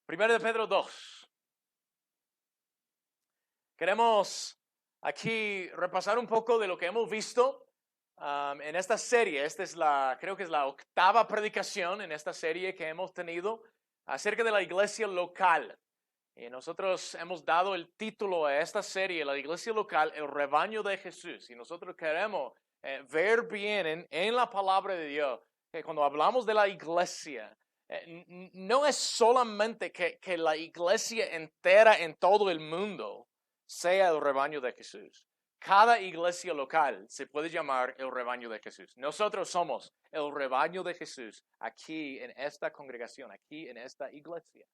Primero de Pedro 2. Queremos aquí repasar un poco de lo que hemos visto en esta serie. Creo que es la octava predicación en esta serie que hemos tenido acerca de la iglesia local. Y nosotros hemos dado el título a esta serie, la iglesia local, el rebaño de Jesús. Y nosotros queremos ver bien en la palabra de Dios que cuando hablamos de la iglesia, no es solamente que la iglesia entera en todo el mundo sea el rebaño de Jesús. Cada iglesia local se puede llamar el rebaño de Jesús. Nosotros somos el rebaño de Jesús aquí en esta congregación, aquí en esta iglesia.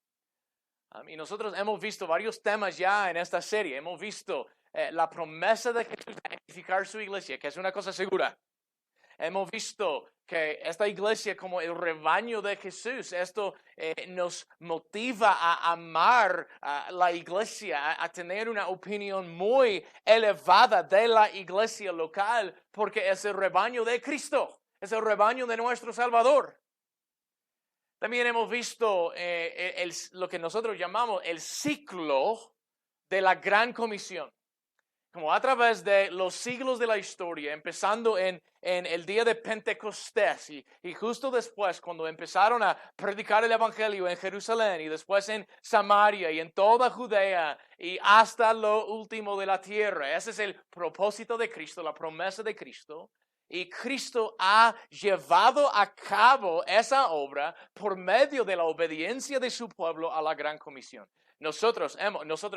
Y nosotros hemos visto varios temas ya en esta serie. Hemos visto la promesa de Jesús de edificar su iglesia, que es una cosa segura. Hemos visto que esta iglesia como el rebaño de Jesús, esto nos motiva a amar a la iglesia, a tener una opinión muy elevada de la iglesia local, porque es el rebaño de Cristo, es el rebaño de nuestro Salvador. También hemos visto lo que nosotros llamamos el ciclo de la Gran Comisión. Como a través de los siglos de la historia, empezando en el día de Pentecostés y justo después cuando empezaron a predicar el Evangelio en Jerusalén y después en Samaria y en toda Judea y hasta lo último de la tierra. Ese es el propósito de Cristo, la promesa de Cristo. Y Cristo ha llevado a cabo esa obra por medio de la obediencia de su pueblo a la Gran Comisión. Nosotros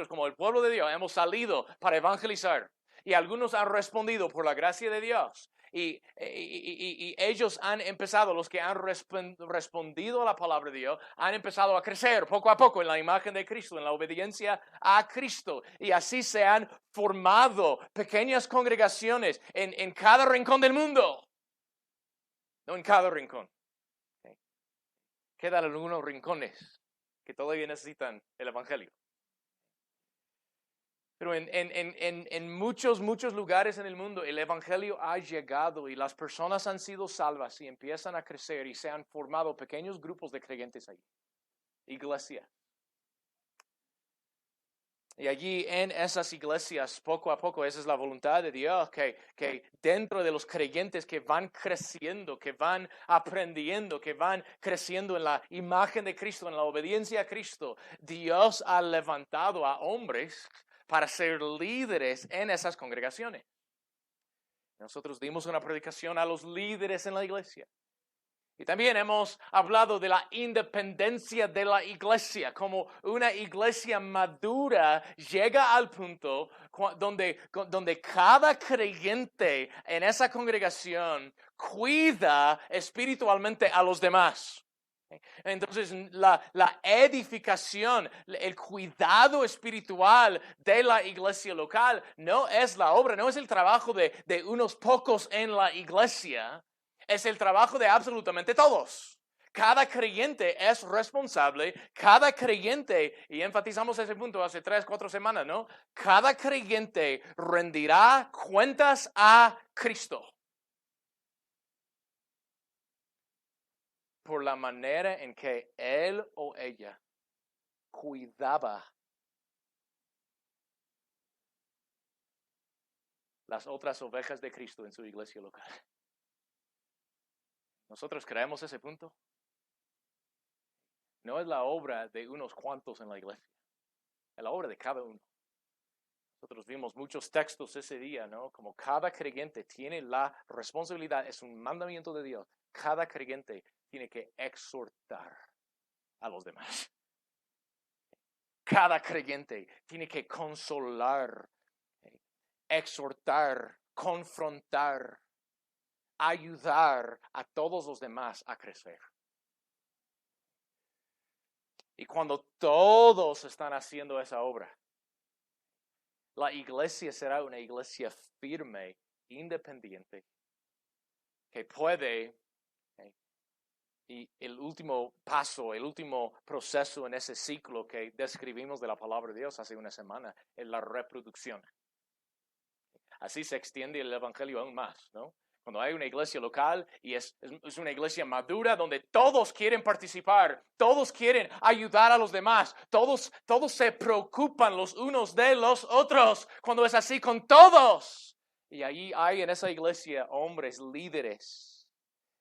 como el pueblo de Dios hemos salido para evangelizar y algunos han respondido por la gracia de Dios y ellos han empezado, los que han respondido a la palabra de Dios, han empezado a crecer poco a poco en la imagen de Cristo, en la obediencia a Cristo, y así se han formado pequeñas congregaciones en cada rincón del mundo, no en cada rincón. Okay. Quedan algunos rincones que todavía necesitan el Evangelio. Pero en muchos lugares en el mundo el Evangelio ha llegado y las personas han sido salvas y empiezan a crecer y se han formado pequeños grupos de creyentes ahí. Iglesia. Y allí en esas iglesias, poco a poco, esa es la voluntad de Dios, que dentro de los creyentes que van creciendo, que van aprendiendo, que van creciendo en la imagen de Cristo, en la obediencia a Cristo, Dios ha levantado a hombres para ser líderes en esas congregaciones. Nosotros dimos una predicación a los líderes en la iglesia. Y también hemos hablado de la independencia de la iglesia, como una iglesia madura llega al punto donde cada creyente en esa congregación cuida espiritualmente a los demás. Entonces, la edificación, el cuidado espiritual de la iglesia local no es la obra, no es el trabajo de unos pocos en la iglesia. Es el trabajo de absolutamente todos. Cada creyente es responsable, cada creyente, y enfatizamos ese punto hace 3-4 semanas, ¿no? Cada creyente rendirá cuentas a Cristo por la manera en que él o ella cuidaba las otras ovejas de Cristo en su iglesia local. ¿Nosotros creemos ese punto? No es la obra de unos cuantos en la iglesia, es la obra de cada uno. Nosotros vimos muchos textos ese día, ¿no? Como cada creyente tiene la responsabilidad, es un mandamiento de Dios. Cada creyente tiene que exhortar a los demás. Cada creyente tiene que consolar, exhortar, confrontar, ayudar a todos los demás a crecer. Y cuando todos están haciendo esa obra, la iglesia será una iglesia firme, independiente, que puede, y el último paso, el último proceso en ese ciclo que describimos de la palabra de Dios hace una semana, es la reproducción. Así se extiende el evangelio aún más, ¿no? Cuando hay una iglesia local y es una iglesia madura donde todos quieren participar, todos quieren ayudar a los demás, todos se preocupan los unos de los otros, cuando es así con todos. Y allí hay en esa iglesia hombres líderes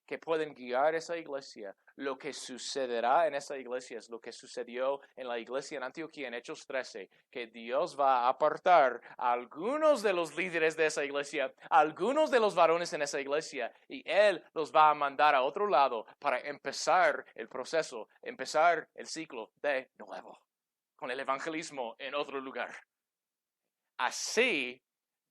que pueden guiar esa iglesia. Lo que sucederá en esa iglesia es lo que sucedió en la iglesia en Antioquía en Hechos 13, que Dios va a apartar a algunos de los líderes de esa iglesia, a algunos de los varones en esa iglesia, y Él los va a mandar a otro lado para empezar el proceso, empezar el ciclo de nuevo, con el evangelismo en otro lugar. Así,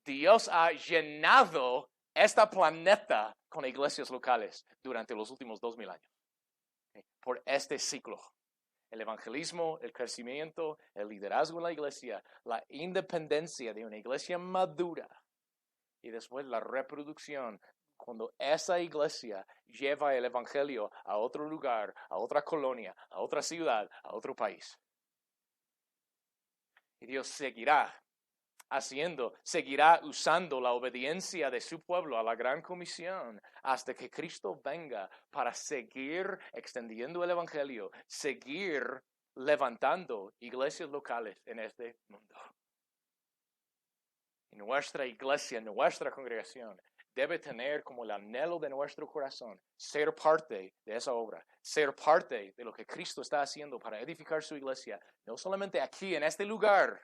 Dios ha llenado esta planeta con iglesias locales durante los últimos 2000 años. Por este ciclo. El evangelismo, el crecimiento, el liderazgo en la iglesia, la independencia de una iglesia madura y después la reproducción. Cuando esa iglesia lleva el evangelio a otro lugar, a otra colonia, a otra ciudad, a otro país. Y Dios seguirá seguirá usando la obediencia de su pueblo a la gran comisión hasta que Cristo venga para seguir extendiendo el evangelio, seguir levantando iglesias locales en este mundo. Y nuestra iglesia, nuestra congregación debe tener como el anhelo de nuestro corazón ser parte de esa obra, ser parte de lo que Cristo está haciendo para edificar su iglesia, no solamente aquí en este lugar,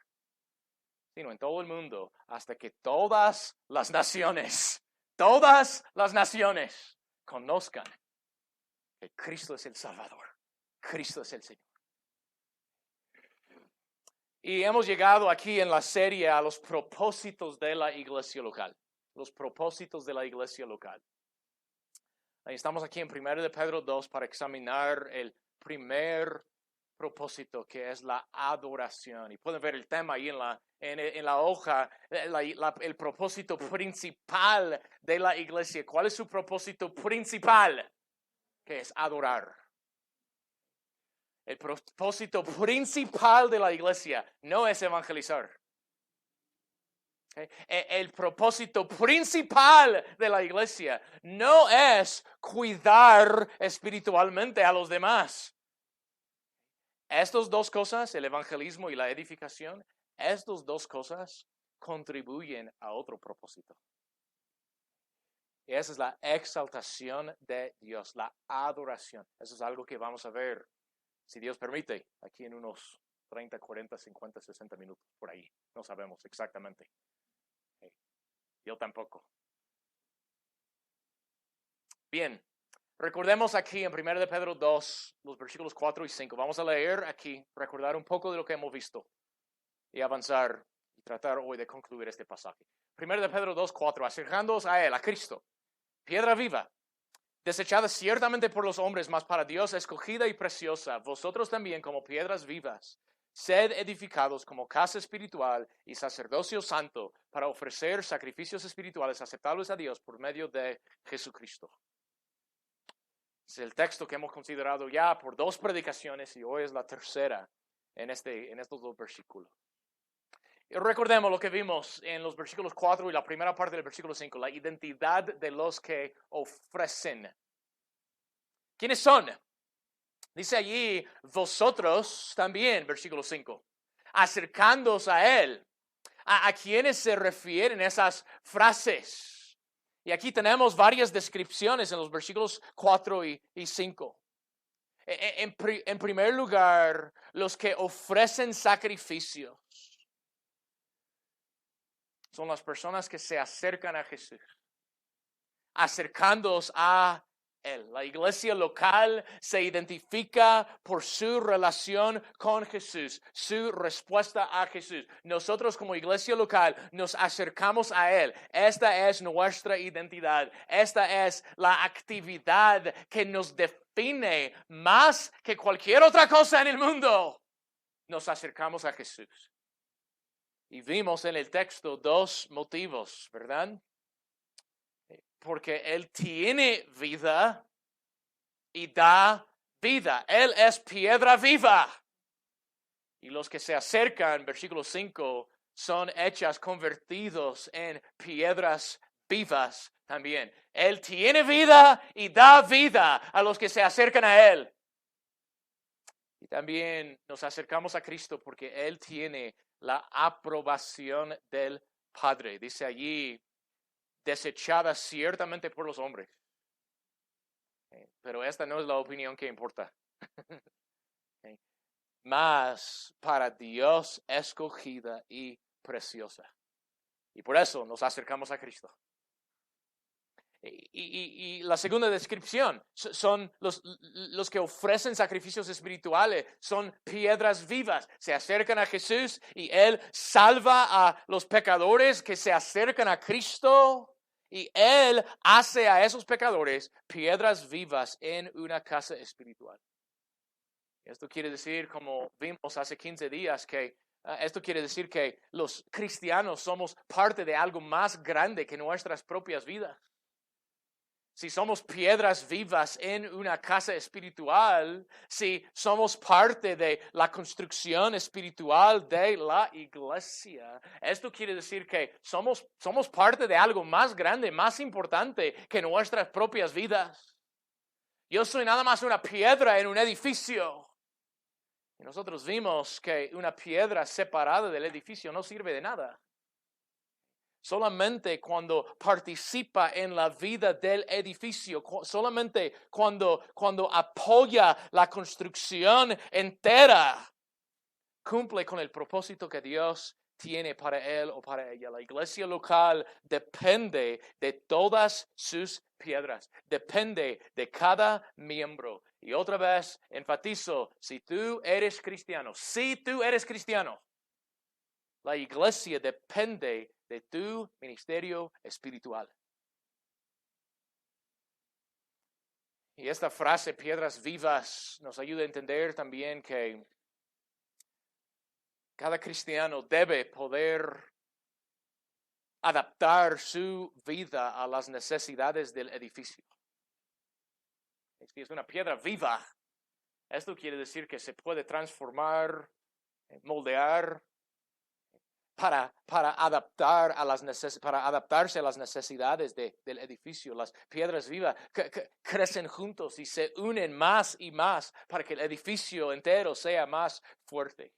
sino en todo el mundo, hasta que todas las naciones conozcan que Cristo es el Salvador, Cristo es el Señor. Y hemos llegado aquí en la serie a los propósitos de la iglesia local, los propósitos de la iglesia local. Ahí estamos aquí en 1 de Pedro 2 para examinar el primer propósito, que es la adoración. Y pueden ver el tema ahí en la hoja, el propósito principal de la iglesia. ¿Cuál es su propósito principal? Que es adorar. El propósito principal de la iglesia no es evangelizar. El propósito principal de la iglesia no es cuidar espiritualmente a los demás. Estas dos cosas, el evangelismo y la edificación, estas dos cosas contribuyen a otro propósito. Y esa es la exaltación de Dios, la adoración. Eso es algo que vamos a ver, si Dios permite, aquí en unos 30, 40, 50, 60 minutos, por ahí. No sabemos exactamente. Yo tampoco. Bien. Recordemos aquí en 1 de Pedro 2, los versículos 4 y 5. Vamos a leer aquí, recordar un poco de lo que hemos visto y avanzar y tratar hoy de concluir este pasaje. 1 de Pedro 2, 4. Acercándoos a Él, a Cristo, piedra viva, desechada ciertamente por los hombres, mas para Dios escogida y preciosa. Vosotros también como piedras vivas, sed edificados como casa espiritual y sacerdocio santo para ofrecer sacrificios espirituales aceptables a Dios por medio de Jesucristo. Es el texto que hemos considerado ya por 2 predicaciones y hoy es la tercera en estos 2 versículos. Y recordemos lo que vimos en los versículos 4 y la primera parte del versículo 5, la identidad de los que ofrecen. ¿Quiénes son? Dice allí, vosotros también, versículo 5, acercándoos a Él. ¿A quiénes se refieren esas frases? Y aquí tenemos varias descripciones en los versículos 4 y 5. En primer lugar, los que ofrecen sacrificios son las personas que se acercan a Jesús, acercándoos a Él. La iglesia local se identifica por su relación con Jesús, su respuesta a Jesús. Nosotros como iglesia local nos acercamos a Él. Esta es nuestra identidad. Esta es la actividad que nos define más que cualquier otra cosa en el mundo. Nos acercamos a Jesús. Y vimos en el texto 2 motivos, ¿verdad? Porque Él tiene vida y da vida. Él es piedra viva. Y los que se acercan, versículo 5, son hechas convertidos en piedras vivas también. Él tiene vida y da vida a los que se acercan a Él. Y también nos acercamos a Cristo porque Él tiene la aprobación del Padre. Dice allí, desechada ciertamente por los hombres. Pero esta no es la opinión que importa. Mas para Dios escogida y preciosa. Y por eso nos acercamos a Cristo. Y la segunda descripción son los que ofrecen sacrificios espirituales, son piedras vivas. Se acercan a Jesús y Él salva a los pecadores que se acercan a Cristo. Y Él hace a esos pecadores piedras vivas en una casa espiritual. Esto quiere decir, como vimos hace 15 días, que esto quiere decir que los cristianos somos parte de algo más grande que nuestras propias vidas. Si somos piedras vivas en una casa espiritual, si somos parte de la construcción espiritual de la iglesia, esto quiere decir que somos parte de algo más grande, más importante que nuestras propias vidas. Yo soy nada más una piedra en un edificio. Y nosotros vimos que una piedra separada del edificio no sirve de nada. Solamente cuando participa en la vida del edificio, solamente cuando apoya la construcción entera, cumple con el propósito que Dios tiene para él o para ella. La iglesia local depende de todas sus piedras, depende de cada miembro. Y otra vez enfatizo, si tú eres cristiano, la iglesia depende de tu ministerio espiritual. Y esta frase, piedras vivas, nos ayuda a entender también que cada cristiano debe poder adaptar su vida a las necesidades del edificio. Si es una piedra viva, esto quiere decir que se puede transformar, moldear, para adaptarse a las necesidades del edificio. Las piedras vivas crecen juntos y se unen más y más para que el edificio entero sea más fuerte.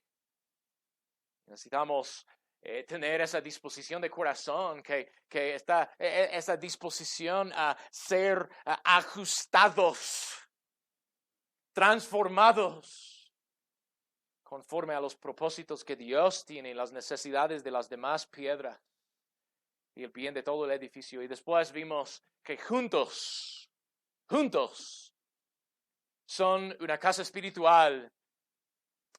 Necesitamos tener esa disposición de corazón, esa disposición a ser ajustados, transformados, conforme a los propósitos que Dios tiene y las necesidades de las demás piedras y el bien de todo el edificio. Y después vimos que juntos son una casa espiritual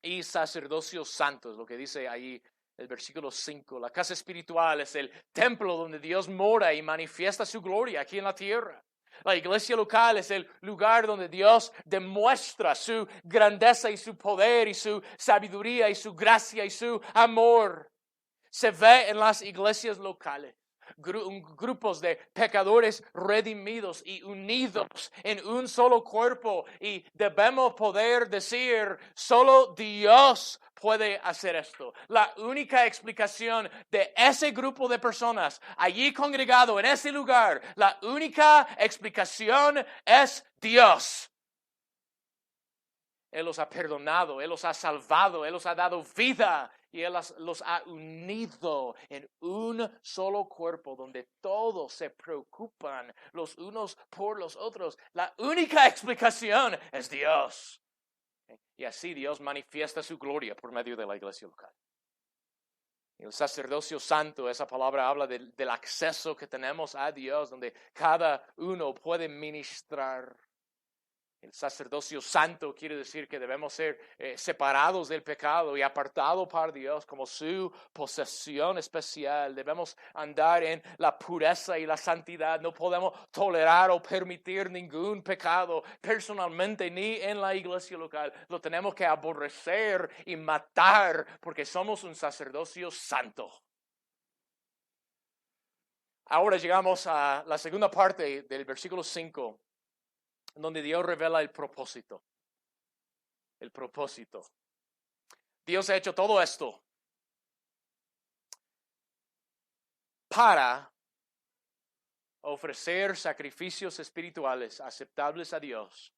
y sacerdocios santos, lo que dice ahí el versículo 5. La casa espiritual es el templo donde Dios mora y manifiesta su gloria aquí en la tierra. La iglesia local es el lugar donde Dios demuestra su grandeza y su poder y su sabiduría y su gracia y su amor. Se ve en las iglesias locales. Grupos de pecadores redimidos y unidos en un solo cuerpo, y debemos poder decir, solo Dios puede hacer esto. La única explicación de ese grupo de personas allí congregado en ese lugar, la única explicación es Dios. Él los ha perdonado, Él los ha salvado, Él los ha dado vida y Él los ha unido en un solo cuerpo donde todos se preocupan los unos por los otros. La única explicación es Dios. Y así Dios manifiesta su gloria por medio de la iglesia local. El sacerdocio santo, esa palabra habla del acceso que tenemos a Dios, donde cada uno puede ministrar. El sacerdocio santo quiere decir que debemos ser separados del pecado y apartados para Dios como su posesión especial. Debemos andar en la pureza y la santidad. No podemos tolerar o permitir ningún pecado personalmente ni en la iglesia local. Lo tenemos que aborrecer y matar porque somos un sacerdocio santo. Ahora llegamos a la segunda parte del versículo 5. Donde Dios revela el propósito. El propósito. Dios ha hecho todo esto para ofrecer sacrificios espirituales aceptables a Dios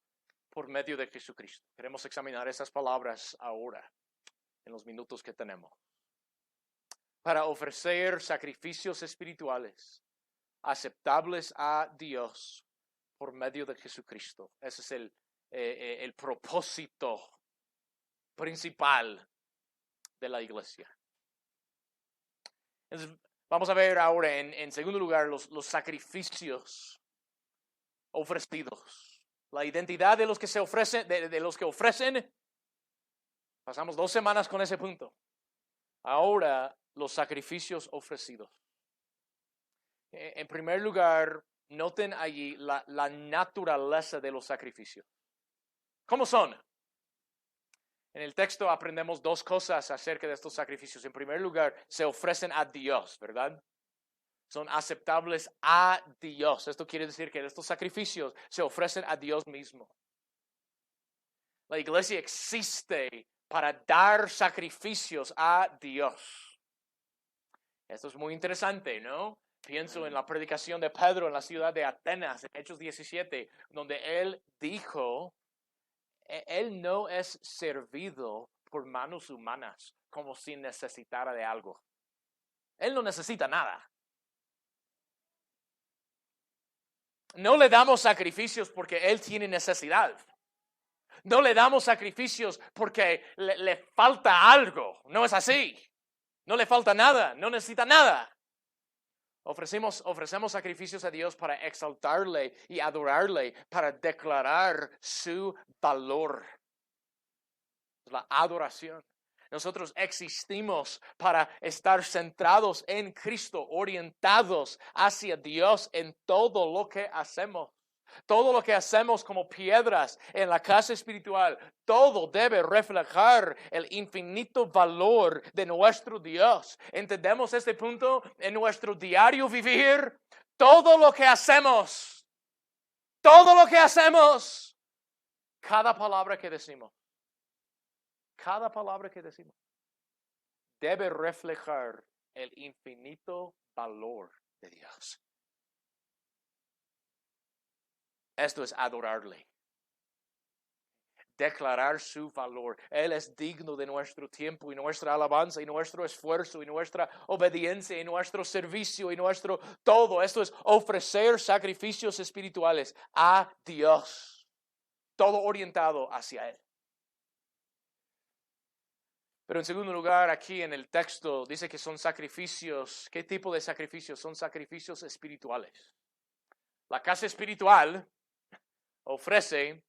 por medio de Jesucristo. Queremos examinar esas palabras ahora, en los minutos que tenemos. Para ofrecer sacrificios espirituales aceptables a Dios por medio de Jesucristo. Ese es el propósito principal de la iglesia. Entonces, vamos a ver ahora en segundo lugar los sacrificios ofrecidos. La identidad de los que se ofrecen, de los que ofrecen. Pasamos 2 semanas con ese punto. Ahora, los sacrificios ofrecidos. En primer lugar, noten allí la naturaleza de los sacrificios. ¿Cómo son? En el texto aprendemos 2 cosas acerca de estos sacrificios. En primer lugar, se ofrecen a Dios, ¿verdad? Son aceptables a Dios. Esto quiere decir que estos sacrificios se ofrecen a Dios mismo. La iglesia existe para dar sacrificios a Dios. Esto es muy interesante, ¿no? Pienso en la predicación de Pedro en la ciudad de Atenas, en Hechos 17, donde él dijo, él no es servido por manos humanas como si necesitara de algo. Él no necesita nada. No le damos sacrificios porque él tiene necesidad. No le damos sacrificios porque le falta algo. No es así. No le falta nada, no necesita nada. Ofrecemos sacrificios a Dios para exaltarle y adorarle, para declarar su valor. La adoración. Nosotros existimos para estar centrados en Cristo, orientados hacia Dios en todo lo que hacemos. Todo lo que hacemos como piedras en la casa espiritual, todo debe reflejar el infinito valor de nuestro Dios. ¿Entendemos este punto en nuestro diario vivir? Todo lo que hacemos, cada palabra que decimos, debe reflejar el infinito valor de Dios. Esto es adorarle. Declarar su valor. Él es digno de nuestro tiempo y nuestra alabanza y nuestro esfuerzo y nuestra obediencia y nuestro servicio y nuestro todo. Esto es ofrecer sacrificios espirituales a Dios. Todo orientado hacia Él. Pero en segundo lugar, aquí en el texto dice que son sacrificios. ¿Qué tipo de sacrificios? Son sacrificios espirituales. La casa espiritual ofrece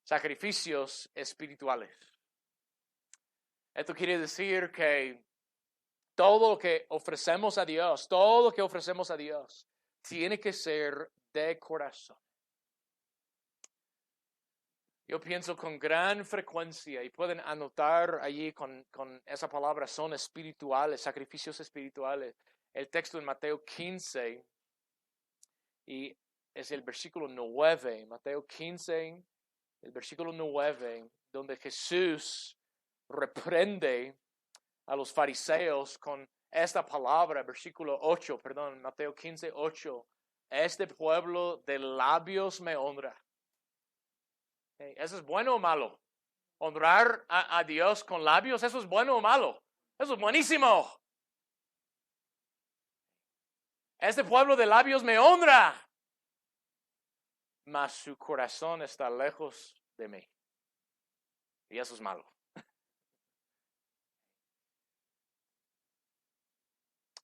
sacrificios espirituales. Esto quiere decir que todo lo que ofrecemos a Dios, tiene que ser de corazón. Yo pienso con gran frecuencia, y pueden anotar allí con esa palabra, son espirituales, sacrificios espirituales. El texto en Mateo 15, y es el versículo 9, Mateo 15, el versículo 9, donde Jesús reprende a los fariseos con esta palabra, versículo 8, Mateo 15, 8. Este pueblo de labios me honra. ¿Eso es bueno o malo? Honrar a Dios con labios, ¿eso es bueno o malo? Eso es buenísimo. Este pueblo de labios me honra, mas su corazón está lejos de mí. Y eso es malo.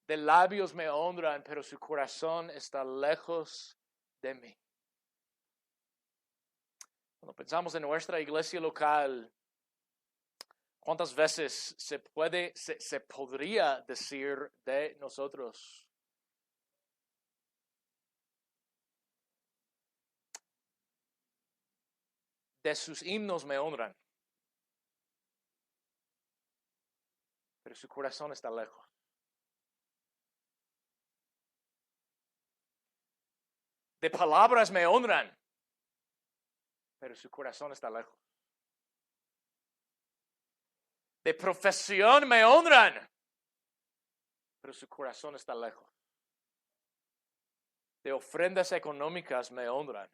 De labios me honran, pero su corazón está lejos de mí. Cuando pensamos en nuestra iglesia local, ¿cuántas veces se podría decir de nosotros? De sus himnos me honran, pero su corazón está lejos. De palabras me honran, pero su corazón está lejos. De profesión me honran, pero su corazón está lejos. de ofrendas económicas me honran,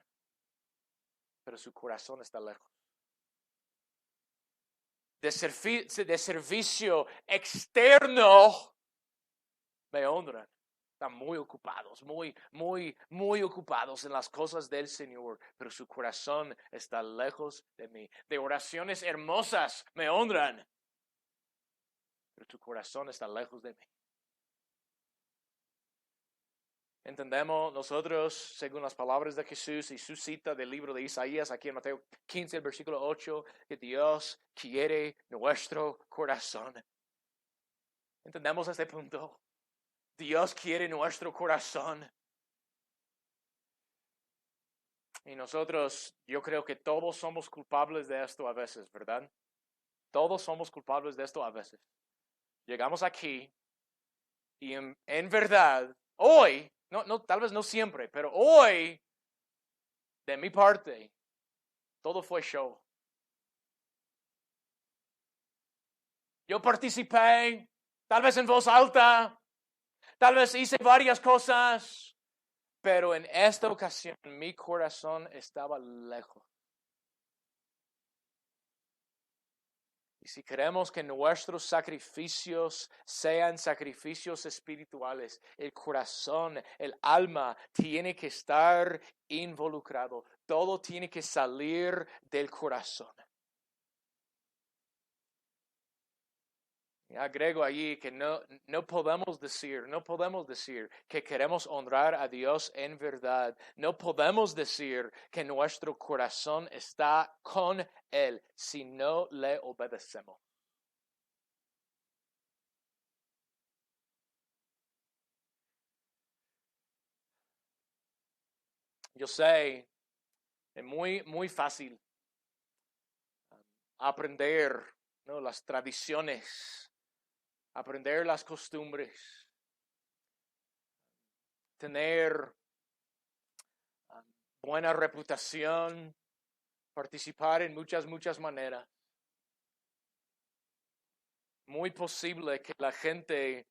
pero su corazón está lejos. De servicio externo me honran. Están muy ocupados, muy ocupados en las cosas del Señor, pero su corazón está lejos de mí. De oraciones hermosas me honran, pero tu corazón está lejos de mí. Entendemos nosotros, según las palabras de Jesús y su cita del libro de Isaías, aquí en Mateo 15, el versículo 8, que Dios quiere nuestro corazón. ¿Entendemos este punto? Dios quiere nuestro corazón. Y nosotros, yo creo que todos somos culpables de esto a veces, ¿verdad? Todos somos culpables de esto a veces. Llegamos aquí y en verdad, hoy, tal vez no siempre, pero hoy, de mi parte, todo fue show. Yo participé, tal vez en voz alta, tal vez hice varias cosas, pero en esta ocasión mi corazón estaba lejos. Y si queremos que nuestros sacrificios sean sacrificios espirituales, el corazón, el alma tiene que estar involucrado. Todo tiene que salir del corazón. Y agrego allí que no podemos decir que queremos honrar a Dios en verdad. No podemos decir que nuestro corazón está con Él si no le obedecemos. Yo sé, es muy fácil aprender, ¿no?, las tradiciones, aprender las costumbres, tener buena reputación, participar en muchas maneras. Muy posible que la gente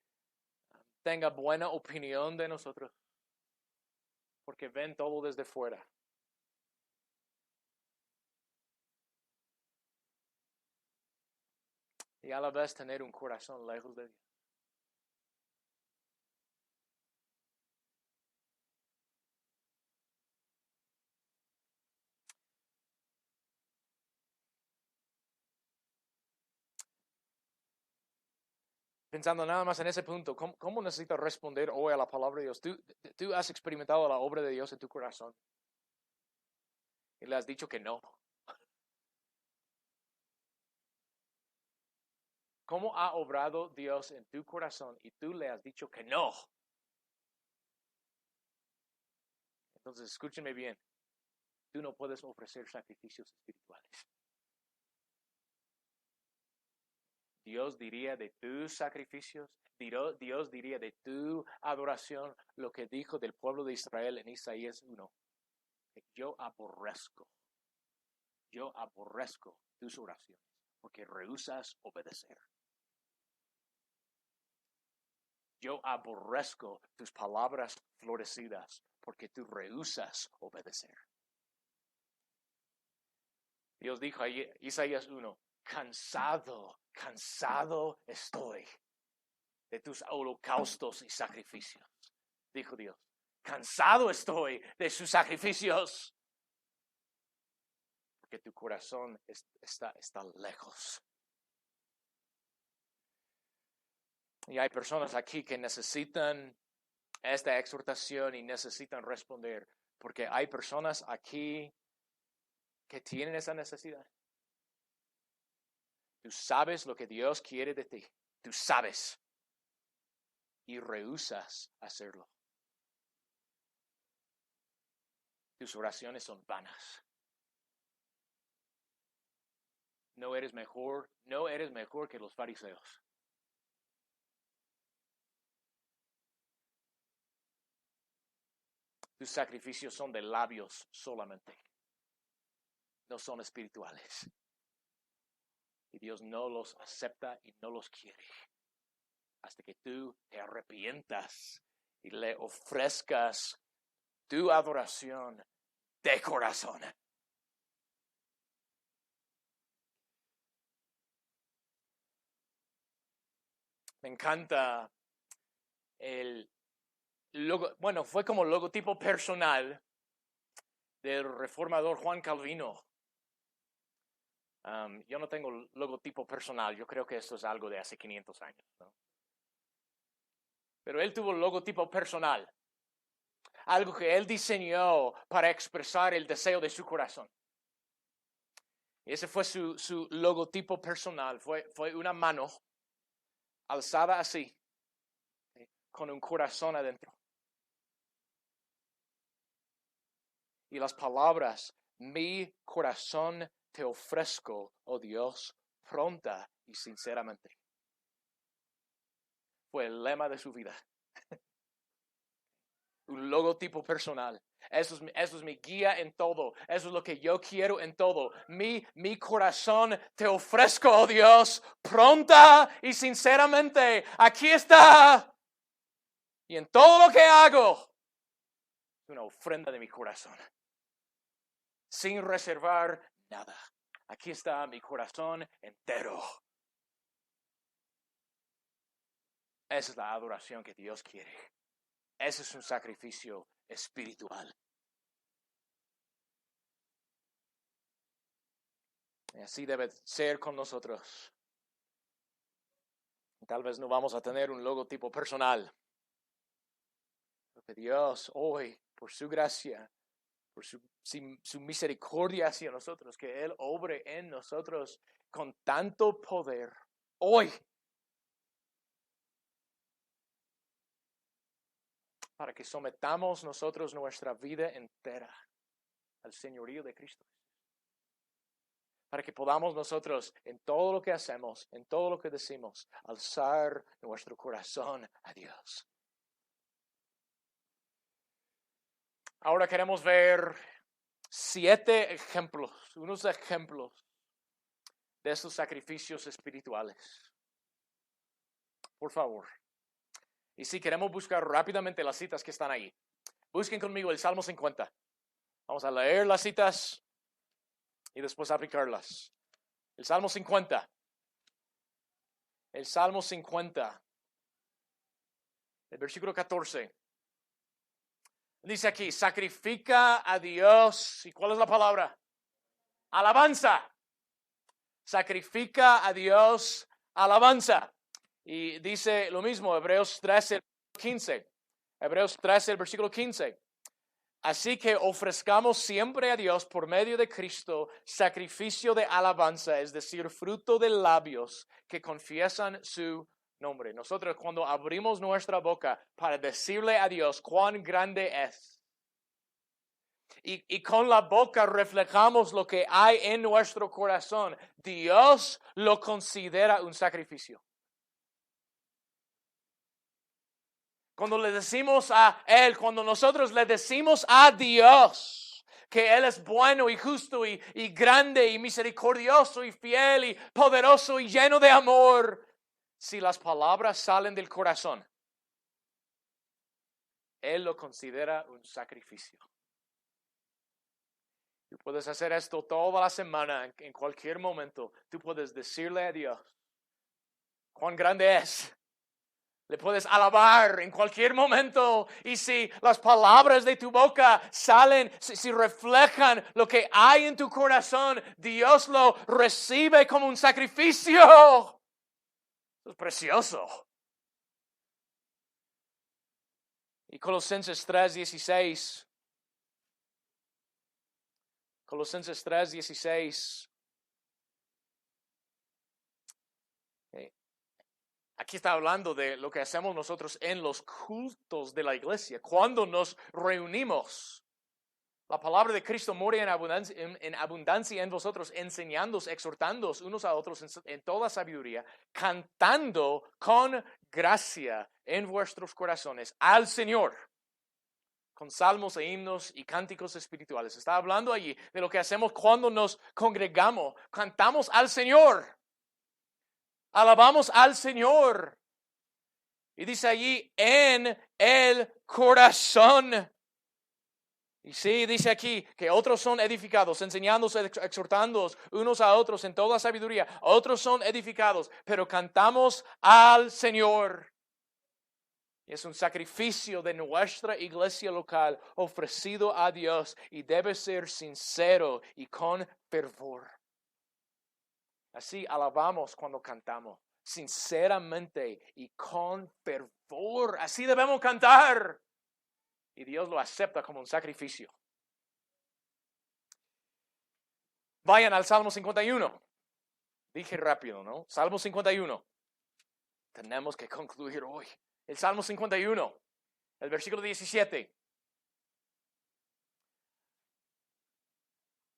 tenga buena opinión de nosotros, porque ven todo desde fuera. Y a la vez tener un corazón lejos de Dios. Pensando nada más en ese punto, ¿cómo necesitas responder hoy a la palabra de Dios? ¿Tú has experimentado la obra de Dios en tu corazón y le has dicho que no? ¿Cómo ha obrado Dios en tu corazón y tú le has dicho que no? Entonces, escúchenme bien. Tú no puedes ofrecer sacrificios espirituales. Dios diría de tus sacrificios, Dios diría de tu adoración lo que dijo del pueblo de Israel en Isaías 1. Yo aborrezco tus oraciones porque rehusas obedecer. Yo aborrezco tus palabras florecidas porque tú rehusas obedecer. Dios dijo ahí, Isaías 1, cansado estoy de tus holocaustos y sacrificios, dijo Dios. Cansado estoy de sus sacrificios, porque tu corazón está lejos. Y hay personas aquí que necesitan esta exhortación y necesitan responder, porque hay personas aquí que tienen esa necesidad. Tú sabes lo que Dios quiere de ti. Tú sabes. Y rehusas hacerlo. Tus oraciones son vanas. No eres mejor que los fariseos. Tus sacrificios son de labios solamente. No son espirituales. Y Dios no los acepta y no los quiere. Hasta que tú te arrepientas y le ofrezcas tu adoración de corazón. Me encanta el logo, bueno, fue como logotipo personal del reformador Juan Calvino. Yo no tengo logotipo personal, yo creo que esto es algo de hace 500 años, ¿no? Pero él tuvo logotipo personal, algo que él diseñó para expresar el deseo de su corazón. Y ese fue su logotipo personal, fue una mano alzada así, con un corazón adentro. Y las palabras, mi corazón te ofrezco, oh Dios, pronta y sinceramente. Fue el lema de su vida. Un logotipo personal. Eso es mi guía en todo. Eso es lo que yo quiero en todo. Mi corazón te ofrezco, oh Dios, pronta y sinceramente. Aquí está. Y en todo lo que hago, es una ofrenda de mi corazón. Sin reservar nada. Aquí está mi corazón entero. Esa es la adoración que Dios quiere. Ese es un sacrificio espiritual. Y así debe ser con nosotros. Tal vez no vamos a tener un logotipo personal. Porque Dios hoy, por su gracia, por su misericordia hacia nosotros, que Él obre en nosotros con tanto poder. Hoy, para que sometamos nosotros nuestra vida entera al señorío de Cristo. Para que podamos nosotros, en todo lo que hacemos, en todo lo que decimos, alzar nuestro corazón a Dios. Ahora queremos ver 7 ejemplos, unos ejemplos de estos sacrificios espirituales. Por favor. Y si queremos buscar rápidamente las citas que están ahí, busquen conmigo el Salmo 50. Vamos a leer las citas y después aplicarlas. El Salmo 50. El Salmo 50. El versículo 14. Dice aquí, sacrifica a Dios. ¿Y cuál es la palabra? Alabanza. Sacrifica a Dios alabanza. Y dice lo mismo, Hebreos 13, 15. Hebreos 13, versículo 15. Así que ofrezcamos siempre a Dios por medio de Cristo sacrificio de alabanza, es decir, fruto de labios que confiesan su nombre. Nosotros cuando abrimos nuestra boca para decirle a Dios cuán grande es, y con la boca reflejamos lo que hay en nuestro corazón, Dios lo considera un sacrificio. Cuando le decimos a Él, cuando nosotros le decimos a Dios que Él es bueno y justo y grande y misericordioso y fiel y poderoso y lleno de amor, si las palabras salen del corazón, Él lo considera un sacrificio. Tú puedes hacer esto toda la semana, en cualquier momento. Tú puedes decirle a Dios cuán grande es. Le puedes alabar en cualquier momento. Y si las palabras de tu boca salen, si reflejan lo que hay en tu corazón, Dios lo recibe como un sacrificio. Eso es precioso. Y Colosenses 3:16. Colosenses 3:16. Aquí está hablando de lo que hacemos nosotros en los cultos de la iglesia, cuando nos reunimos. La palabra de Cristo mora en abundancia en vosotros, enseñándoos, exhortándoos unos a otros en toda sabiduría, cantando con gracia en vuestros corazones al Señor, con salmos e himnos y cánticos espirituales. Está hablando allí de lo que hacemos cuando nos congregamos, cantamos al Señor. Alabamos al Señor. Y dice allí, en el corazón. Y sí, dice aquí que otros son edificados, enseñándose, exhortándoos unos a otros en toda sabiduría. Otros son edificados, pero cantamos al Señor. Y es un sacrificio de nuestra iglesia local ofrecido a Dios y debe ser sincero y con fervor. Así alabamos cuando cantamos, sinceramente y con fervor. Así debemos cantar. Y Dios lo acepta como un sacrificio. Vayan al Salmo 51. Dije rápido, ¿no? Salmo 51. Tenemos que concluir hoy. El Salmo 51, el versículo 17.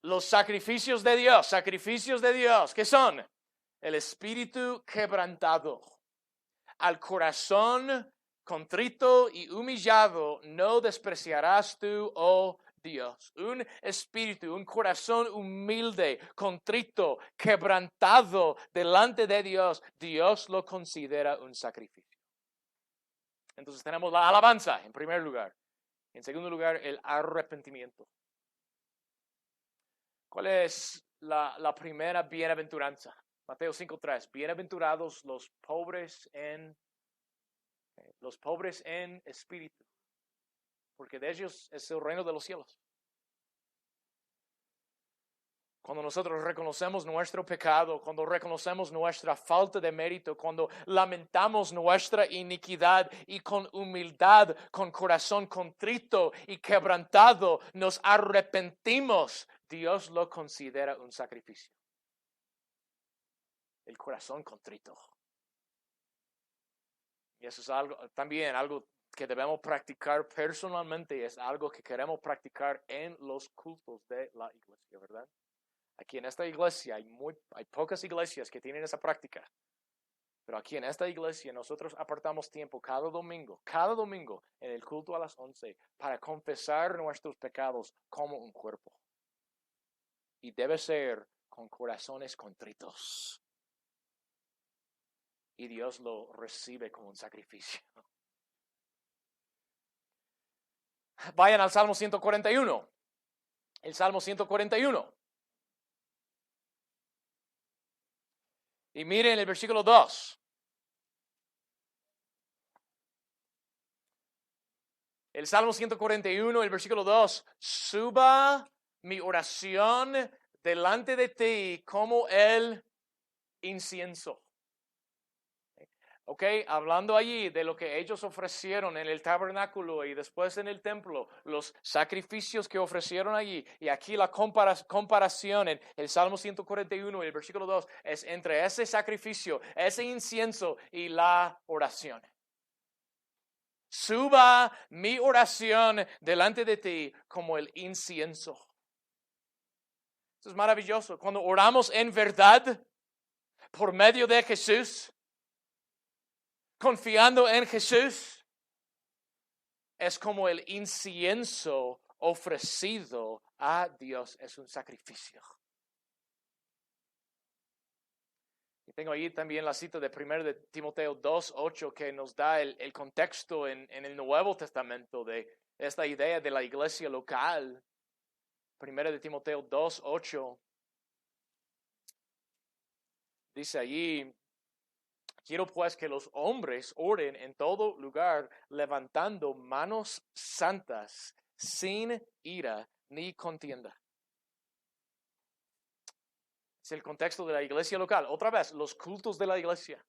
Los sacrificios de Dios, ¿qué son? El espíritu quebrantado. Al corazón contrito y humillado no despreciarás tú, oh Dios. Un espíritu, un corazón humilde, contrito, quebrantado delante de Dios, Dios lo considera un sacrificio. Entonces tenemos la alabanza en primer lugar. En segundo lugar, el arrepentimiento. ¿Cuál es la primera bienaventuranza? Mateo 5:3. Bienaventurados los pobres en espíritu, porque de ellos es el reino de los cielos. Cuando nosotros reconocemos nuestro pecado, cuando reconocemos nuestra falta de mérito, cuando lamentamos nuestra iniquidad y con humildad, con corazón contrito y quebrantado, nos arrepentimos, Dios lo considera un sacrificio. El corazón contrito. Y eso es algo que debemos practicar personalmente, es algo que queremos practicar en los cultos de la iglesia, ¿verdad? Aquí en esta iglesia hay pocas iglesias que tienen esa práctica. Pero aquí en esta iglesia nosotros apartamos tiempo cada domingo en el culto a las 11 para confesar nuestros pecados como un cuerpo. Y debe ser con corazones contritos. Y Dios lo recibe como un sacrificio. Vayan al Salmo 141. El Salmo 141. Y miren el versículo 2. El Salmo 141, el versículo 2. Suba mi oración delante de ti como el incienso. Ok, hablando allí de lo que ellos ofrecieron en el tabernáculo y después en el templo, los sacrificios que ofrecieron allí. Y aquí la comparación en el Salmo 141 y el versículo 2 es entre ese sacrificio, ese incienso y la oración. Suba mi oración delante de ti como el incienso. Esto es maravilloso. Cuando oramos en verdad por medio de Jesús, confiando en Jesús, es como el incienso ofrecido a Dios, es un sacrificio. Y tengo ahí también la cita de 1 de Timoteo 2:8 que nos da el contexto en el Nuevo Testamento de esta idea de la iglesia local. 1 de Timoteo 2:8 dice allí: quiero pues que los hombres oren en todo lugar, levantando manos santas, sin ira ni contienda. Es el contexto de la iglesia local. Otra vez, los cultos de la iglesia.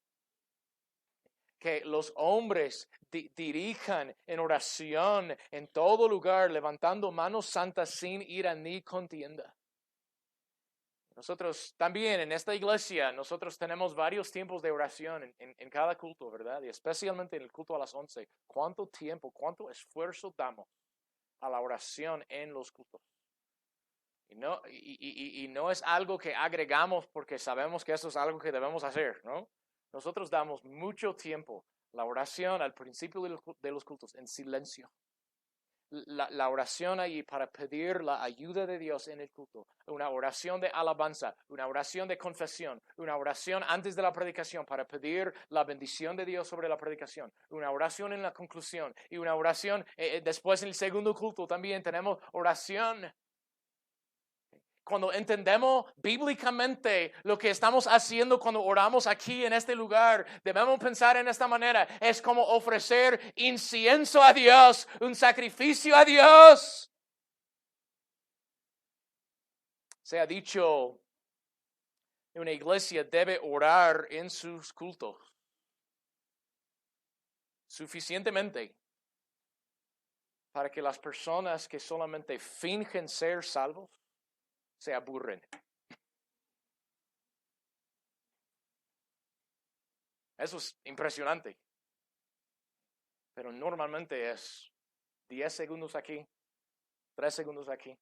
Que los hombres dirijan en oración en todo lugar, levantando manos santas sin ira ni contienda. Nosotros también en esta iglesia, nosotros tenemos varios tiempos de oración en cada culto, ¿verdad? Y especialmente en el culto a las 11. ¿Cuánto tiempo, cuánto esfuerzo damos a la oración en los cultos? Y no es algo que agregamos porque sabemos que eso es algo que debemos hacer, ¿no? Nosotros damos mucho tiempo a la oración al principio de los cultos en silencio. la oración allí para pedir la ayuda de Dios en el culto. Una oración de alabanza, una oración de confesión, una oración antes de la predicación para pedir la bendición de Dios sobre la predicación, una oración en la conclusión y una oración después en el segundo culto también tenemos oración. Cuando entendemos bíblicamente lo que estamos haciendo cuando oramos aquí en este lugar, debemos pensar en esta manera. Es como ofrecer incienso a Dios, un sacrificio a Dios. Se ha dicho, una iglesia debe orar en sus cultos suficientemente para que las personas que solamente fingen ser salvos se aburren. Eso es impresionante. Pero normalmente es 10 segundos aquí, 3 segundos aquí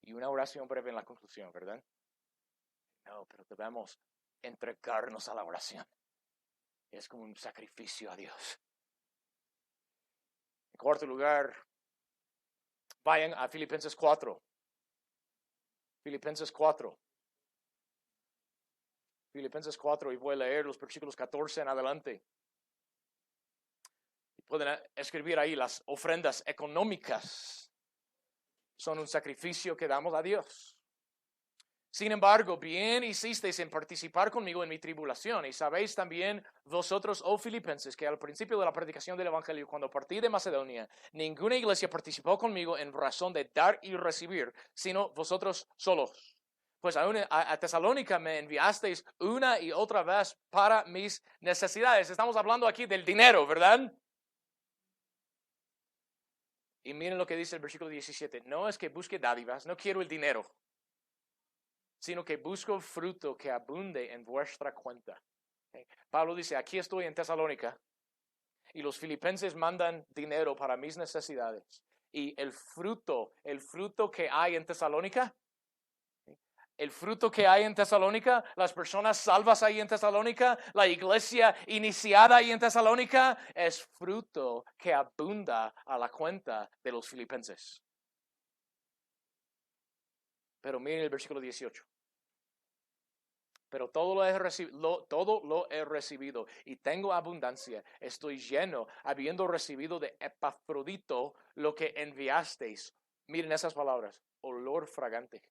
y una oración breve en la conclusión, ¿verdad? No, pero debemos entregarnos a la oración. Es como un sacrificio a Dios. En cuarto lugar, vayan a Filipenses 4. Filipenses 4. Filipenses 4 y voy a leer los versículos 14 en adelante. Pueden escribir ahí las ofrendas económicas. Son un sacrificio que damos a Dios. Sin embargo, bien hicisteis en participar conmigo en mi tribulación. Y sabéis también vosotros, oh filipenses, que al principio de la predicación del Evangelio, cuando partí de Macedonia, ninguna iglesia participó conmigo en razón de dar y recibir, sino vosotros solos. Pues a Tesalónica me enviasteis una y otra vez para mis necesidades. Estamos hablando aquí del dinero, ¿verdad? Y miren lo que dice el versículo 17. No es que busque dádivas, no quiero el dinero, sino que busco fruto que abunde en vuestra cuenta. Okay. Pablo dice, aquí estoy en Tesalónica y los filipenses mandan dinero para mis necesidades. Y el fruto que hay en Tesalónica, el fruto que hay en Tesalónica, las personas salvas ahí en Tesalónica, la iglesia iniciada ahí en Tesalónica, es fruto que abunda a la cuenta de los filipenses. Pero miren el versículo 18. Pero todo lo he recibido y tengo abundancia. Estoy lleno, habiendo recibido de Epafrodito lo que enviasteis. Miren esas palabras, olor fragante.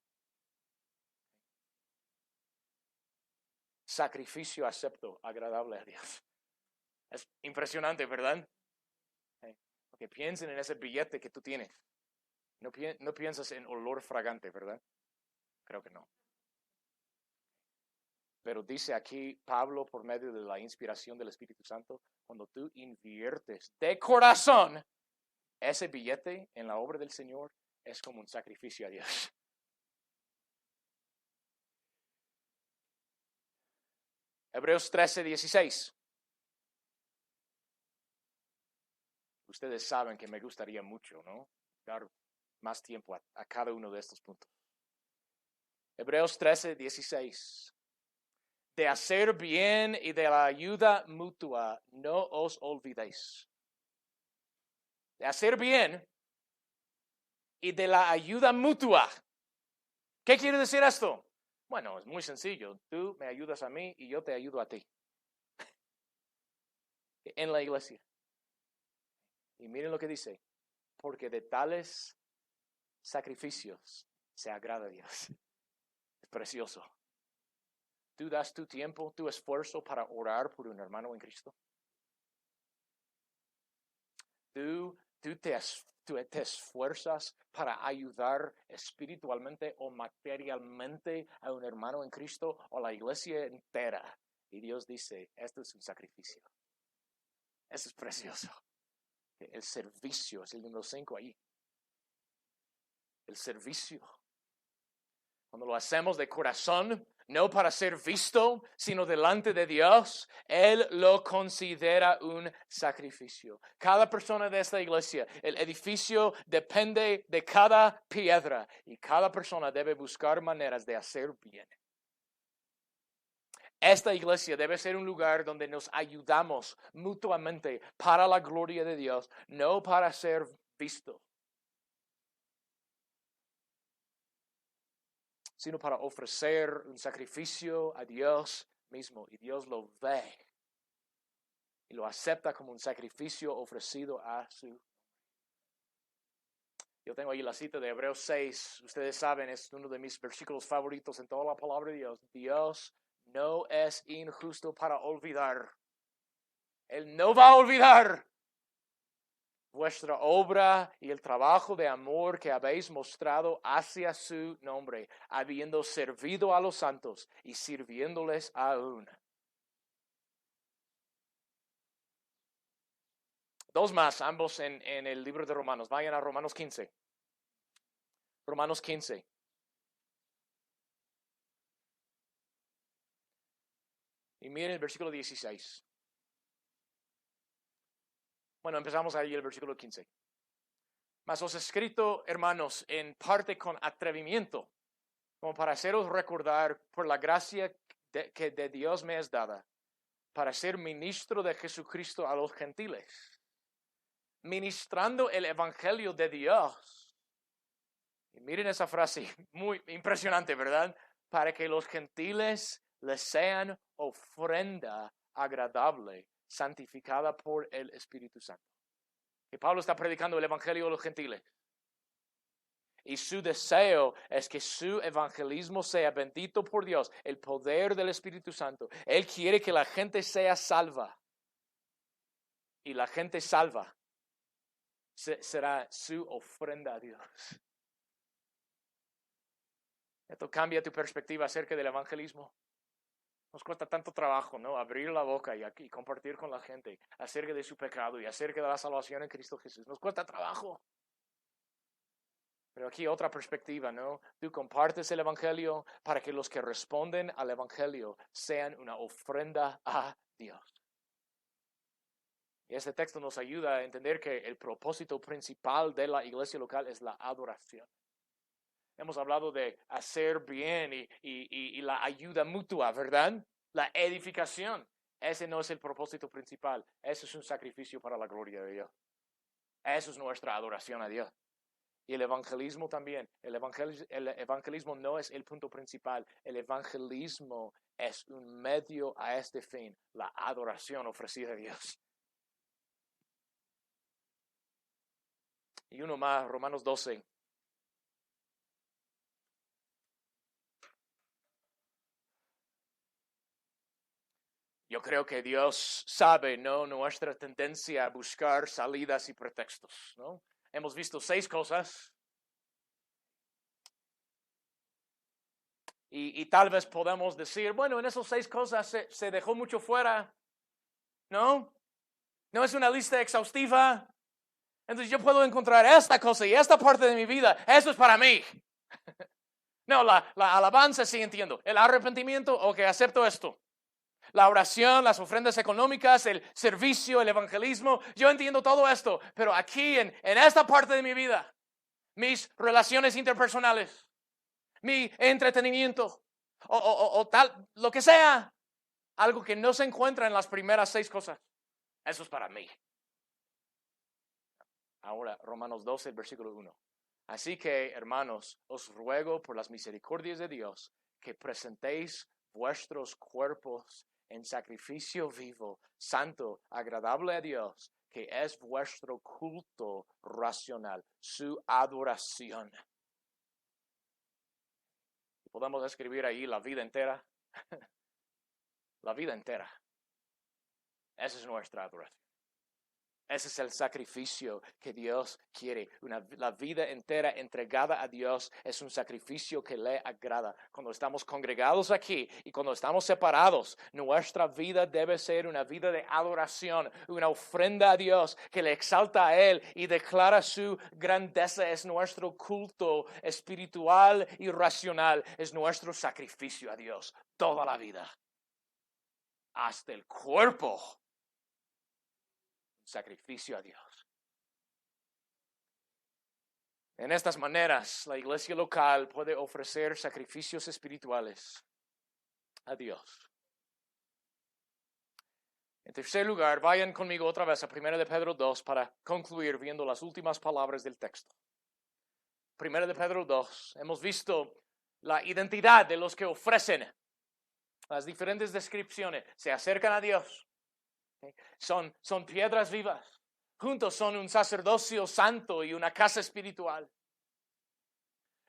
Sacrificio acepto, agradable a Dios. Es impresionante, ¿verdad? Porque piensen en ese billete que tú tienes. No piensas en olor fragante, ¿verdad? Creo que no. Pero dice aquí Pablo, por medio de la inspiración del Espíritu Santo, cuando tú inviertes de corazón ese billete en la obra del Señor, es como un sacrificio a Dios. Hebreos 13:16. Ustedes saben que me gustaría mucho, ¿no? Dar más tiempo a cada uno de estos puntos. Hebreos 13:16. De hacer bien y de la ayuda mutua, no os olvidéis. De hacer bien y de la ayuda mutua. ¿Qué quiere decir esto? Bueno, es muy sencillo. Tú me ayudas a mí y yo te ayudo a ti. En la iglesia. Y miren lo que dice. Porque de tales sacrificios se agrada a Dios. Es precioso. ¿Tú das tu tiempo, tu esfuerzo para orar por un hermano en Cristo? ¿Tú te esfuerzas para ayudar espiritualmente o materialmente a un hermano en Cristo o a la iglesia entera? Y Dios dice, esto es un sacrificio. Eso es precioso. El servicio es el número 5 ahí. El servicio. Cuando lo hacemos de corazón, no para ser visto, sino delante de Dios, Él lo considera un sacrificio. Cada persona de esta iglesia, el edificio depende de cada piedra y cada persona debe buscar maneras de hacer bien. Esta iglesia debe ser un lugar donde nos ayudamos mutuamente para la gloria de Dios, no para ser visto. sino para ofrecer un sacrificio a Dios mismo. Y Dios lo ve y lo acepta como un sacrificio ofrecido a su. Yo tengo ahí la cita de Hebreos 6. Ustedes saben, es uno de mis versículos favoritos en toda la palabra de Dios. Dios no es injusto para olvidar. Él no va a olvidar vuestra obra y el trabajo de amor que habéis mostrado hacia su nombre, habiendo servido a los santos y sirviéndoles aún. Dos más, ambos en el libro de Romanos. Vayan a Romanos 15. Romanos 15. Y miren el versículo 16. Bueno, empezamos ahí el versículo 15. Mas os he escrito, hermanos, en parte con atrevimiento, como para haceros recordar por la gracia que de Dios me es dada, para ser ministro de Jesucristo a los gentiles, ministrando el evangelio de Dios. Y miren esa frase, muy impresionante, ¿verdad? Para que los gentiles les sean ofrenda agradable, santificada por el Espíritu Santo. Y Pablo está predicando el evangelio a los gentiles. Y su deseo es que su evangelismo sea bendito por Dios, el poder del Espíritu Santo. Él quiere que la gente sea salva. Y la gente salva será su ofrenda a Dios. Esto cambia tu perspectiva acerca del evangelismo. Nos cuesta tanto trabajo, ¿no? Abrir la boca y compartir con la gente acerca de su pecado y acerca de la salvación en Cristo Jesús. Nos cuesta trabajo. Pero aquí otra perspectiva, ¿no? Tú compartes el evangelio para que los que responden al evangelio sean una ofrenda a Dios. Y este texto nos ayuda a entender que el propósito principal de la iglesia local es la adoración. Hemos hablado de hacer bien y la ayuda mutua, ¿verdad? La edificación. Ese no es el propósito principal. Ese es un sacrificio para la gloria de Dios. Eso es nuestra adoración a Dios. Y el evangelismo también. El evangelismo no es el punto principal. El evangelismo es un medio a este fin. La adoración ofrecida a Dios. Y uno más, Romanos 12. Yo creo que Dios sabe, ¿no? Nuestra tendencia a buscar salidas y pretextos, ¿no? Hemos visto 6 cosas. Y tal vez podamos decir, bueno, en esas 6 cosas se dejó mucho fuera, ¿no? No es una lista exhaustiva. Entonces yo puedo encontrar esta cosa y esta parte de mi vida. Eso es para mí. No, la alabanza sí entiendo. El arrepentimiento, ok, acepto esto. La oración, las ofrendas económicas, el servicio, el evangelismo. Yo entiendo todo esto. Pero aquí en esta parte de mi vida, mis relaciones interpersonales, mi entretenimiento o tal, lo que sea, algo que no se encuentra en las primeras 6 cosas. Eso es para mí. Ahora, Romanos 12, versículo 1. Así que, hermanos, os ruego por las misericordias de Dios que presentéis vuestros cuerpos en sacrificio vivo, santo, agradable a Dios, que es vuestro culto racional, su adoración. Podemos escribir ahí la vida entera. La vida entera. Esa es nuestra adoración. Ese es el sacrificio que Dios quiere. La vida entera entregada a Dios es un sacrificio que le agrada. Cuando estamos congregados aquí y cuando estamos separados, nuestra vida debe ser una vida de adoración, una ofrenda a Dios que le exalta a Él y declara su grandeza. Es nuestro culto espiritual y racional. Es nuestro sacrificio a Dios toda la vida. Hasta el cuerpo. Sacrificio a Dios. En estas maneras, la iglesia local puede ofrecer sacrificios espirituales a Dios. En tercer lugar, vayan conmigo otra vez a 1 de Pedro 2 para concluir viendo las últimas palabras del texto. 1 de Pedro 2, hemos visto la identidad de los que ofrecen las diferentes descripciones. Se acercan a Dios. ¿Okay? Son piedras vivas. Juntos son un sacerdocio santo y una casa espiritual.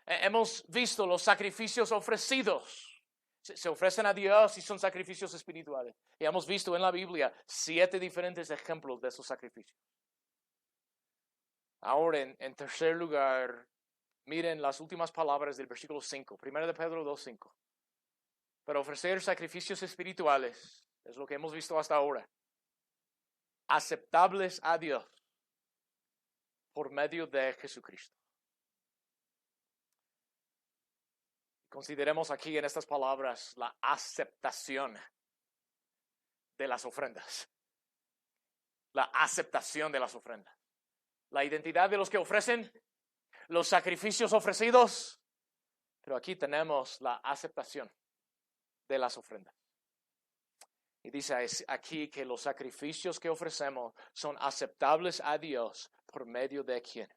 Hemos visto los sacrificios ofrecidos. Se ofrecen a Dios y son sacrificios espirituales. Y hemos visto en la Biblia 7 diferentes ejemplos de esos sacrificios. Ahora, en tercer lugar, miren las últimas palabras del versículo 5, 1 de Pedro 2:5. Para ofrecer sacrificios espirituales, es lo que hemos visto hasta ahora, aceptables a Dios por medio de Jesucristo. Consideremos aquí en estas palabras la aceptación de las ofrendas. La aceptación de las ofrendas. La identidad de los que ofrecen, los sacrificios ofrecidos, pero aquí tenemos la aceptación de las ofrendas. Y dice aquí que los sacrificios que ofrecemos son aceptables a Dios por medio de ¿quién?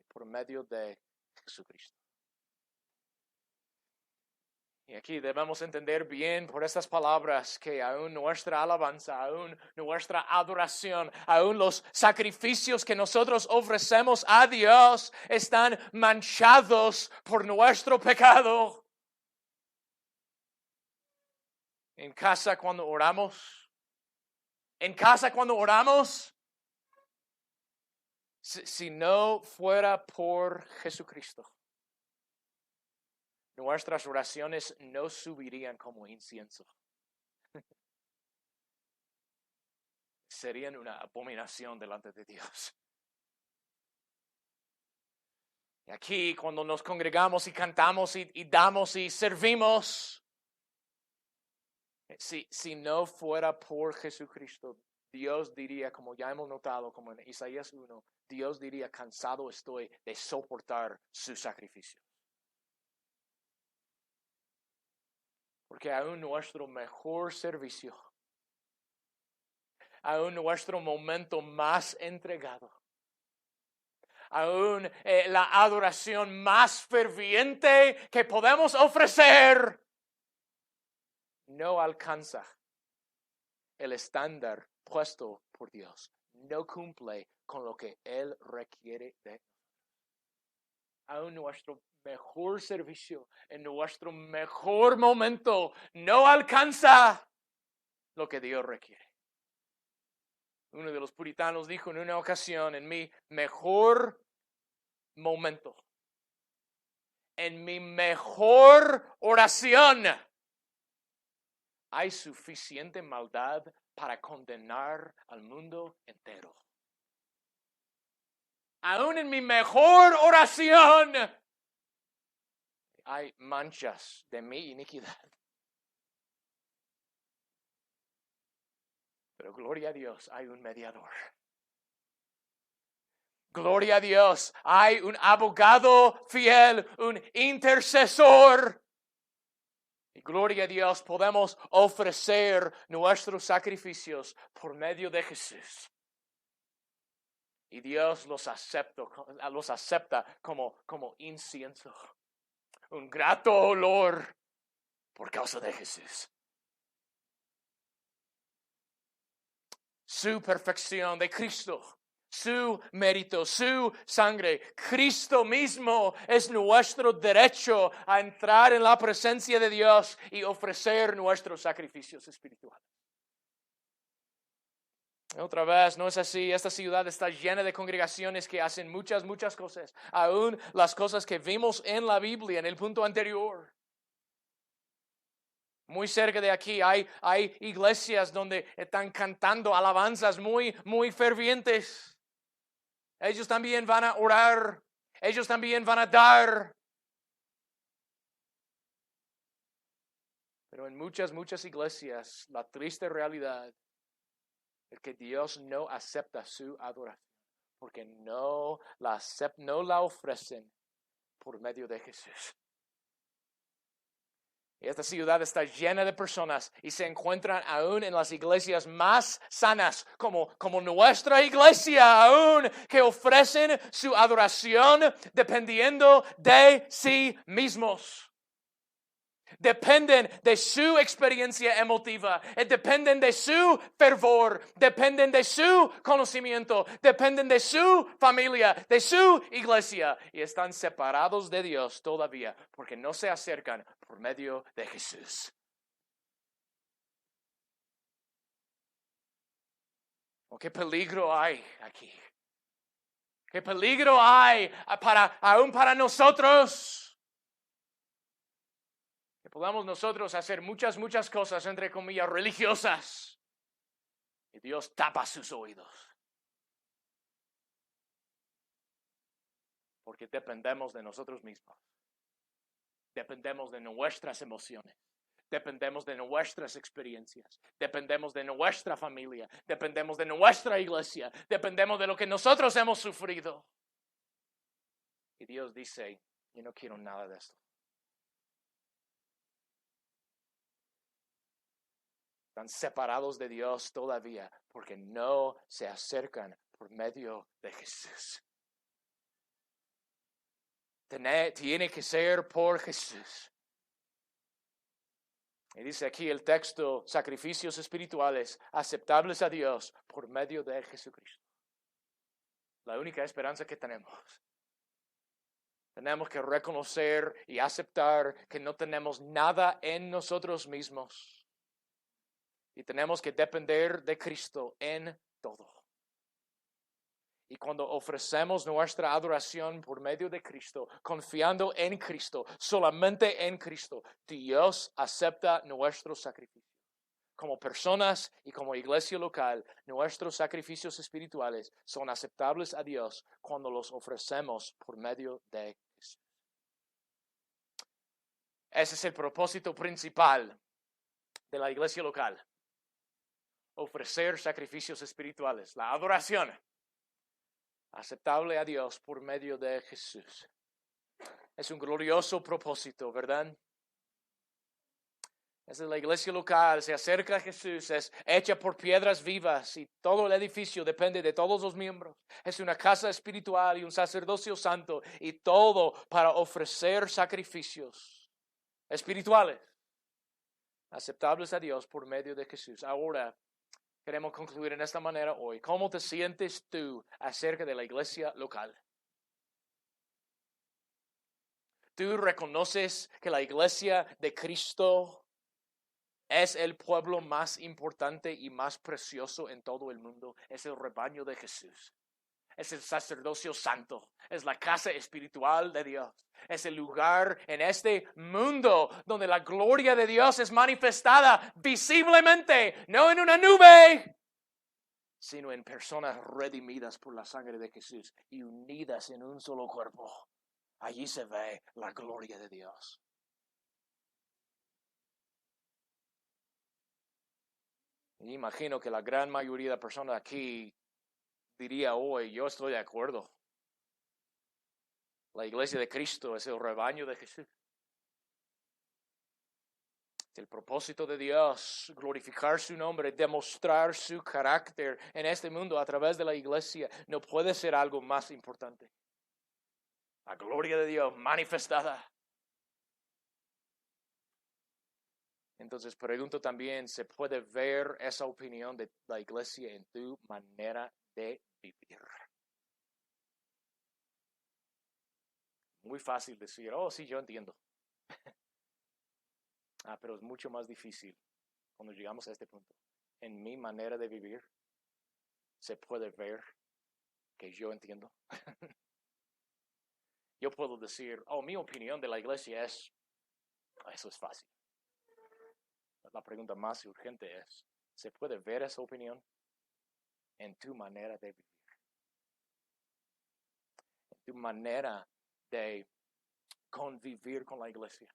Por medio de Jesucristo. Y aquí debemos entender bien por estas palabras que aún nuestra alabanza, aún nuestra adoración, aún los sacrificios que nosotros ofrecemos a Dios están manchados por nuestro pecado. En casa cuando oramos, si no fuera por Jesucristo, nuestras oraciones no subirían como incienso. Serían una abominación delante de Dios. Y aquí cuando nos congregamos y cantamos y damos y servimos, si no fuera por Jesucristo, Dios diría, como ya hemos notado, como en Isaías 1, Dios diría, cansado estoy de soportar su sacrificio. Porque aún nuestro mejor servicio, aún nuestro momento más entregado, aún la adoración más ferviente que podemos ofrecer, no alcanza el estándar puesto por Dios. No cumple con lo que Él requiere de nosotros. Aún nuestro mejor servicio, en nuestro mejor momento, no alcanza lo que Dios requiere. Uno de los puritanos dijo en una ocasión, en mi mejor momento, en mi mejor oración, hay suficiente maldad para condenar al mundo entero. Aún en mi mejor oración, hay manchas de mi iniquidad. Pero gloria a Dios, hay un mediador. Gloria a Dios, hay un abogado fiel, un intercesor. Y gloria a Dios, podemos ofrecer nuestros sacrificios por medio de Jesús. Y Dios los acepta como incienso. Un grato olor por causa de Jesús. Su perfección de Cristo, su mérito, su sangre. Cristo mismo es nuestro derecho a entrar en la presencia de Dios y ofrecer nuestros sacrificios espirituales. Otra vez, no es así. Esta ciudad está llena de congregaciones que hacen muchas cosas. Aún las cosas que vimos en la Biblia en el punto anterior. Muy cerca de aquí hay iglesias donde están cantando alabanzas muy fervientes. Ellos también van a orar. Ellos también van a dar. Pero en muchas iglesias, la triste realidad es que Dios no acepta su adoración. Porque no la ofrecen por medio de Jesús. Y esta ciudad está llena de personas y se encuentran aún en las iglesias más sanas, como nuestra iglesia, aún que ofrecen su adoración dependiendo de sí mismos. Dependen de su experiencia emotiva, dependen de su fervor, dependen de su conocimiento, dependen de su familia, de su iglesia y están separados de Dios todavía porque no se acercan por medio de Jesús. Oh, qué peligro hay aquí. Qué peligro hay aún para nosotros. Que podamos nosotros hacer muchas cosas, entre comillas, religiosas. Y Dios tapa sus oídos. Porque dependemos de nosotros mismos. Dependemos de nuestras emociones. Dependemos de nuestras experiencias. Dependemos de nuestra familia. Dependemos de nuestra iglesia. Dependemos de lo que nosotros hemos sufrido. Y Dios dice, yo no quiero nada de esto. Están separados de Dios todavía porque no se acercan por medio de Jesús. Tiene que ser por Jesús. Y dice aquí el texto, sacrificios espirituales aceptables a Dios por medio de Jesucristo. La única esperanza que tenemos. Tenemos que reconocer y aceptar que no tenemos nada en nosotros mismos. Y tenemos que depender de Cristo en todo. Y cuando ofrecemos nuestra adoración por medio de Cristo, confiando en Cristo, solamente en Cristo, Dios acepta nuestro sacrificio. Como personas y como iglesia local, nuestros sacrificios espirituales son aceptables a Dios cuando los ofrecemos por medio de Jesús. Ese es el propósito principal de la iglesia local. Ofrecer sacrificios espirituales, la adoración aceptable a Dios por medio de Jesús. Es un glorioso propósito, ¿verdad? Esa es la iglesia local, se acerca a Jesús, es hecha por piedras vivas y todo el edificio depende de todos los miembros. Es una casa espiritual y un sacerdocio santo y todo para ofrecer sacrificios espirituales aceptables a Dios por medio de Jesús. Ahora, queremos concluir en esta manera hoy. ¿Cómo te sientes tú acerca de la iglesia local? ¿Tú reconoces que la iglesia de Cristo es el pueblo más importante y más precioso en todo el mundo? Es el rebaño de Jesús. Es el sacerdocio santo. Es la casa espiritual de Dios. Es el lugar en este mundo donde la gloria de Dios es manifestada visiblemente, no en una nube, sino en personas redimidas por la sangre de Jesús y unidas en un solo cuerpo. Allí se ve la gloria de Dios. Y imagino que la gran mayoría de personas aquí diría hoy, yo estoy de acuerdo. La iglesia de Cristo es el rebaño de Jesús. Es el propósito de Dios, glorificar su nombre, demostrar su carácter en este mundo a través de la iglesia. No puede ser algo más importante. La gloria de Dios manifestada. Entonces pregunto también, ¿se puede ver esa opinión de la iglesia en tu manera de vivir? Muy fácil decir, oh sí, yo entiendo. Pero es mucho más difícil cuando llegamos a este punto. En mi manera de vivir, se puede ver que yo entiendo. Yo puedo decir, oh, mi opinión de la iglesia es, eso es fácil. La pregunta más urgente es, ¿se puede ver esa opinión en tu manera de vivir? En tu manera de convivir con la iglesia.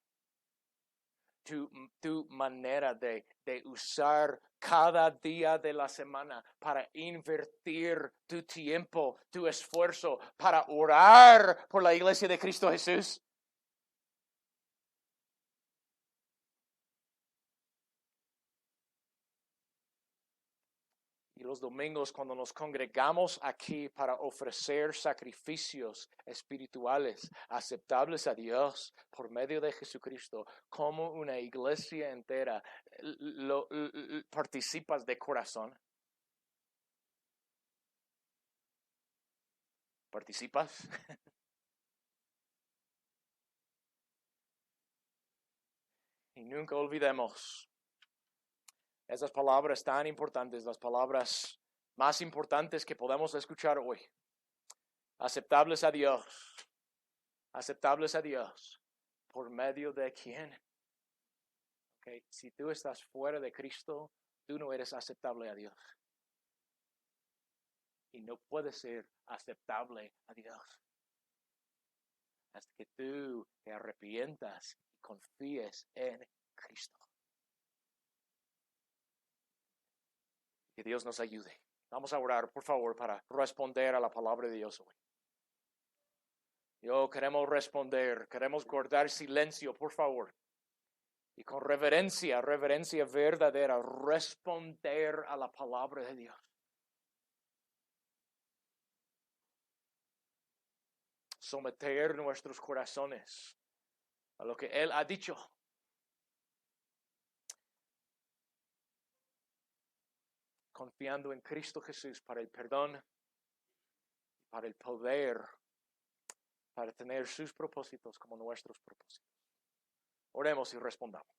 Tu manera de usar cada día de la semana para invertir tu tiempo, tu esfuerzo, para orar por la iglesia de Cristo Jesús. los domingos cuando nos congregamos aquí para ofrecer sacrificios espirituales aceptables a Dios por medio de Jesucristo, como una iglesia entera, participas de corazón. ¿Participas? Y nunca olvidemos esas palabras tan importantes, las palabras más importantes que podemos escuchar hoy. Aceptables a Dios. Aceptables a Dios. ¿Por medio de quién? Okay. Si tú estás fuera de Cristo, tú no eres aceptable a Dios. Y no puedes ser aceptable a Dios hasta que tú te arrepientas y confíes en Cristo. Que Dios nos ayude. Vamos a orar, por favor, para responder a la palabra de Dios hoy. Queremos responder, queremos guardar silencio, por favor. Y con reverencia verdadera, responder a la palabra de Dios. Someter nuestros corazones a lo que Él ha dicho. Confiando en Cristo Jesús para el perdón, para el poder, para tener sus propósitos como nuestros propósitos. Oremos y respondamos.